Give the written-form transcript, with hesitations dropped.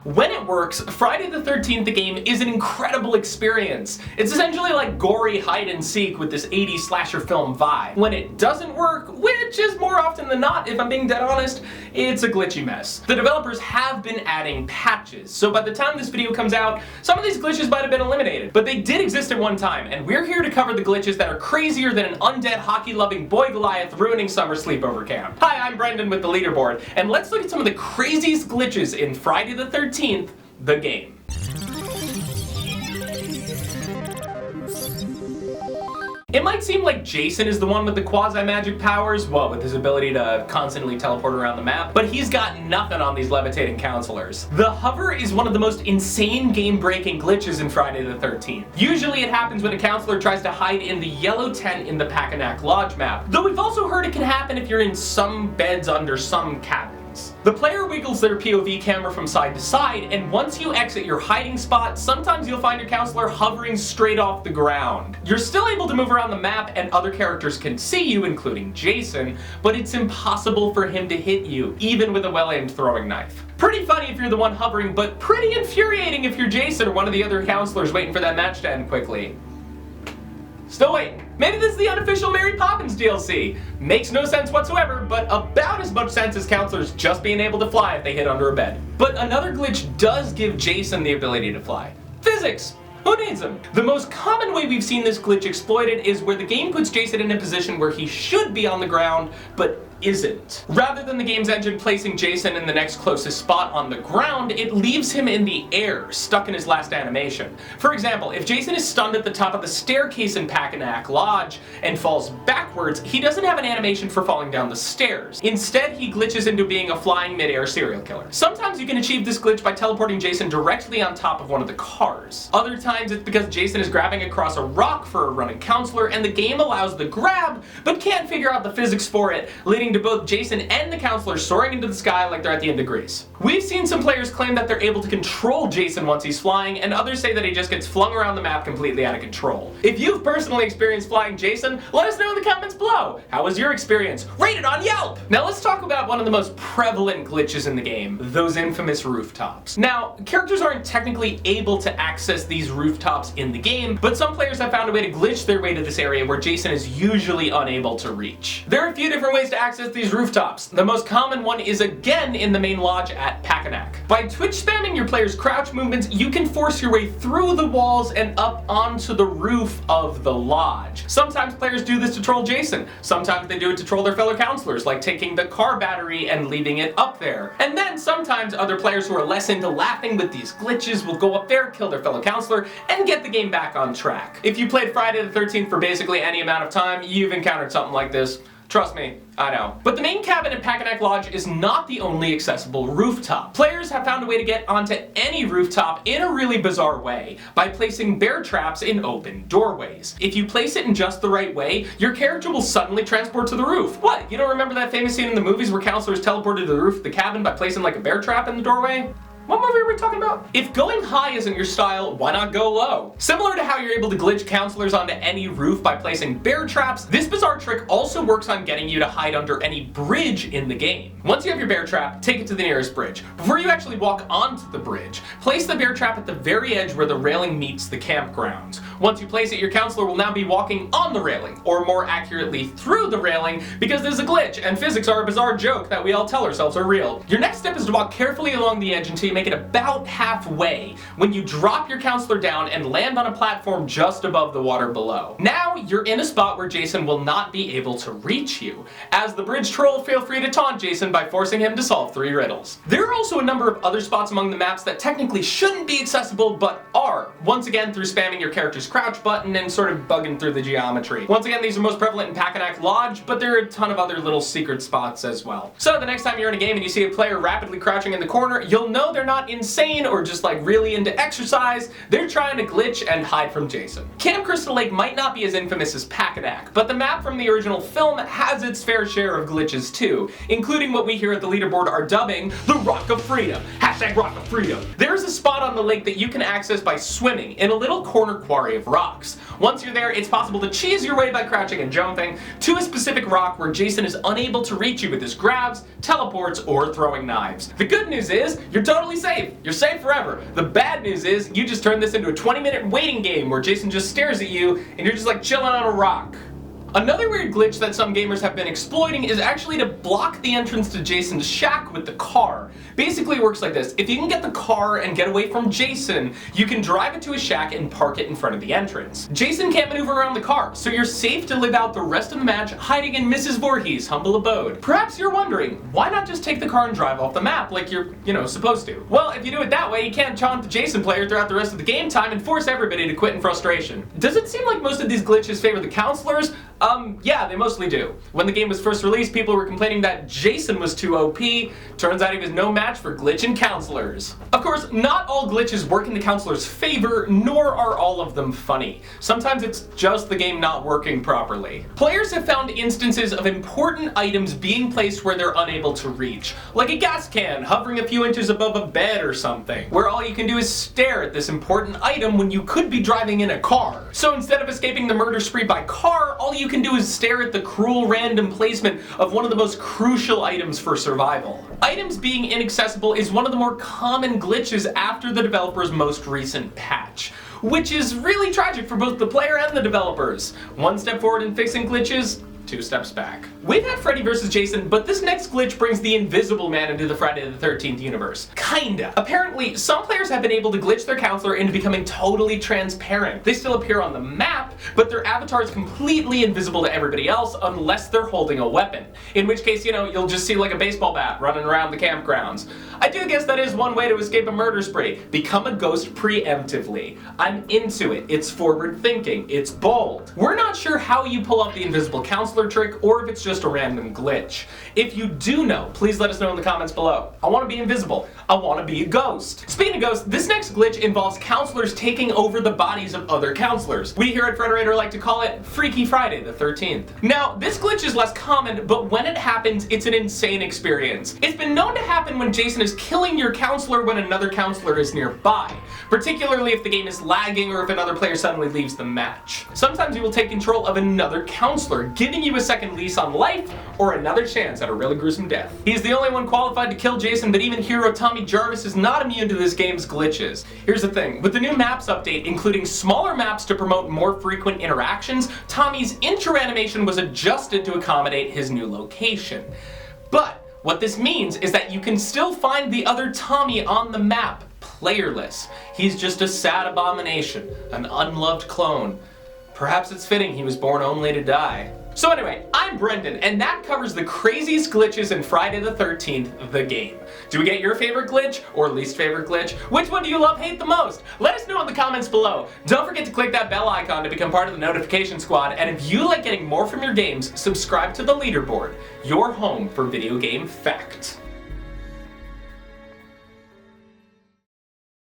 When it works, Friday the 13th the game is an incredible experience. It's essentially like gory hide and seek with this 80s slasher film vibe. When it doesn't work, which is more often than not if I'm being dead honest, it's a glitchy mess. The developers have been adding patches, so by the time this video comes out, some of these glitches might have been eliminated, but they did exist at one time, and we're here to cover the glitches that are crazier than an undead hockey-loving boy Goliath ruining summer sleepover camp. Hi, I'm Brendan with the Leaderboard, and let's look at some of the craziest glitches in Friday the 13th, the game. It might seem like Jason is the one with the quasi-magic powers, what, with his ability to constantly teleport around the map, but he's got nothing on these levitating counselors. The hover is one of the most insane game-breaking glitches in Friday the 13th. Usually it happens when a counselor tries to hide in the yellow tent in the Packanack Lodge map, though we've also heard it can happen if you're in some beds under some cabins. The player wiggles their POV camera from side to side, and once you exit your hiding spot, sometimes you'll find your counselor hovering straight off the ground. You're still able to move around the map and other characters can see you, including Jason, but it's impossible for him to hit you, even with a well-aimed throwing knife. Pretty funny if you're the one hovering, but pretty infuriating if you're Jason or one of the other counselors waiting for that match to end quickly. Still waiting. Maybe this is the unofficial Mary Poppins DLC. Makes no sense whatsoever, but about as much sense as counselors just being able to fly if they hid under a bed. But another glitch does give Jason the ability to fly. Physics! Who needs them? The most common way we've seen this glitch exploited is where the game puts Jason in a position where he should be on the ground, but isn't. Rather than the game's engine placing Jason in the next closest spot on the ground, it leaves him in the air, stuck in his last animation. For example, if Jason is stunned at the top of the staircase in Packanack Lodge and falls backwards, he doesn't have an animation for falling down the stairs. Instead, he glitches into being a flying mid-air serial killer. Sometimes you can achieve this glitch by teleporting Jason directly on top of one of the cars. Other times it's because Jason is grabbing across a rock for a running counselor and the game allows the grab, but can't figure out the physics for it, leading to both Jason and the counselor soaring into the sky like they're at the end of Grease. We've seen some players claim that they're able to control Jason once he's flying, and others say that he just gets flung around the map completely out of control. If you've personally experienced flying Jason, let us know in the comments below. How was your experience? Rate it on Yelp! Now let's talk about one of the most prevalent glitches in the game, those infamous rooftops. Now, characters aren't technically able to access these rooftops in the game, but some players have found a way to glitch their way to this area where Jason is usually unable to reach. There are a few different ways to access these rooftops. The most common one is again in the main lodge at Packanack. By Twitch spamming your player's crouch movements, you can force your way through the walls and up onto the roof of the lodge. Sometimes players do this to troll Jason. Sometimes they do it to troll their fellow counselors, like taking the car battery and leaving it up there. And then sometimes other players who are less into laughing with these glitches will go up there, kill their fellow counselor, and get the game back on track. If you played Friday the 13th for basically any amount of time, you've encountered something like this. Trust me, I know. But the main cabin at Packanack Lodge is not the only accessible rooftop. Players have found a way to get onto any rooftop in a really bizarre way, by placing bear traps in open doorways. If you place it in just the right way, your character will suddenly transport to the roof. What, you don't remember that famous scene in the movies where counselors teleported to the roof of the cabin by placing like a bear trap in the doorway? What movie are we talking about? If going high isn't your style, why not go low? Similar to how you're able to glitch counselors onto any roof by placing bear traps, this bizarre trick also works on getting you to hide under any bridge in the game. Once you have your bear trap, take it to the nearest bridge. Before you actually walk onto the bridge, place the bear trap at the very edge where the railing meets the campground. Once you place it, your counselor will now be walking on the railing, or more accurately through the railing, because there's a glitch and physics are a bizarre joke that we all tell ourselves are real. Your next step is to walk carefully along the edge until you make it about halfway, when you drop your counselor down and land on a platform just above the water below. Now you're in a spot where Jason will not be able to reach you. As the bridge troll, feel free to taunt Jason by forcing him to solve 3 riddles. There are also a number of other spots among the maps that technically shouldn't be accessible but are, once again through spamming your character's crouch button and sort of bugging through the geometry. Once again, these are most prevalent in Packanack Lodge, but there are a ton of other little secret spots as well. So the next time you're in a game and you see a player rapidly crouching in the corner, you'll know they're not insane or just like really into exercise. They're trying to glitch and hide from Jason. Camp Crystal Lake might not be as infamous as Packanack, but the map from the original film has its fair share of glitches too, including what we here at the Leaderboard are dubbing the Rock of Freedom. Hashtag Rock of Freedom. There's a spot on the lake that you can access by swimming in a little corner quarry of rocks. Once you're there, it's possible to cheese your way by crouching and jumping to a specific rock where Jason is unable to reach you with his grabs, teleports, or throwing knives. The good news is, you're totally totally safe. You're safe forever. The bad news is you just turned this into a 20-minute waiting game where Jason just stares at you and you're just like chilling on a rock. Another weird glitch that some gamers have been exploiting is actually to block the entrance to Jason's shack with the car. Basically it works like this. If you can get the car and get away from Jason, you can drive it to his shack and park it in front of the entrance. Jason can't maneuver around the car, so you're safe to live out the rest of the match hiding in Mrs. Voorhees' humble abode. Perhaps you're wondering, why not just take the car and drive off the map like you're, supposed to? Well, if you do it that way, you can't taunt the Jason player throughout the rest of the game time and force everybody to quit in frustration. Does it seem like most of these glitches favor the counselors? Yeah, they mostly do. When the game was first released, people were complaining that Jason was too OP. Turns out he was no match for glitching counselors. Of course, not all glitches work in the counselor's favor, nor are all of them funny. Sometimes it's just the game not working properly. Players have found instances of important items being placed where they're unable to reach, like a gas can hovering a few inches above a bed or something, where all you can do is stare at this important item when you could be driving in a car. So instead of escaping the murder spree by car, all you can do is stare at the cruel random placement of one of the most crucial items for survival. Items being inaccessible is one of the more common glitches after the developer's most recent patch, which is really tragic for both the player and the developers. One step forward in fixing glitches, 2 steps back. We've had Freddy vs. Jason, but this next glitch brings the Invisible Man into the Friday the 13th universe. Kinda. Apparently, some players have been able to glitch their counselor into becoming totally transparent. They still appear on the map, but their avatar is completely invisible to everybody else unless they're holding a weapon. In which case, you'll just see like a baseball bat running around the campgrounds. I do guess that is one way to escape a murder spree. Become a ghost preemptively. I'm into it. It's forward thinking. It's bold. We're not sure how you pull off the invisible counselor trick or if it's just a random glitch. If you do know, please let us know in the comments below. I want to be invisible. I want to be a ghost. Speaking of ghosts, this next glitch involves counselors taking over the bodies of other counselors. We here at Frederator like to call it Freaky Friday the 13th. Now, this glitch is less common, but when it happens, it's an insane experience. It's been known to happen when Jason is killing your counselor when another counselor is nearby, particularly if the game is lagging or if another player suddenly leaves the match. Sometimes you will take control of another counselor, giving you a second lease on life or another chance at a really gruesome death. He's the only one qualified to kill Jason, but even hero Tommy Jarvis is not immune to this game's glitches. Here's the thing, with the new maps update, including smaller maps to promote more frequent interactions, Tommy's intro animation was adjusted to accommodate his new location. But what this means is that you can still find the other Tommy on the map, playerless. He's just a sad abomination, an unloved clone. Perhaps it's fitting he was born only to die. So anyway, I'm Brendan, and that covers the craziest glitches in Friday the 13th, the game. Do we get your favorite glitch or least favorite glitch? Which one do you love, hate the most? Let us know in the comments below. Don't forget to click that bell icon to become part of the notification squad, and if you like getting more from your games, subscribe to the Leaderboard, your home for video game fact.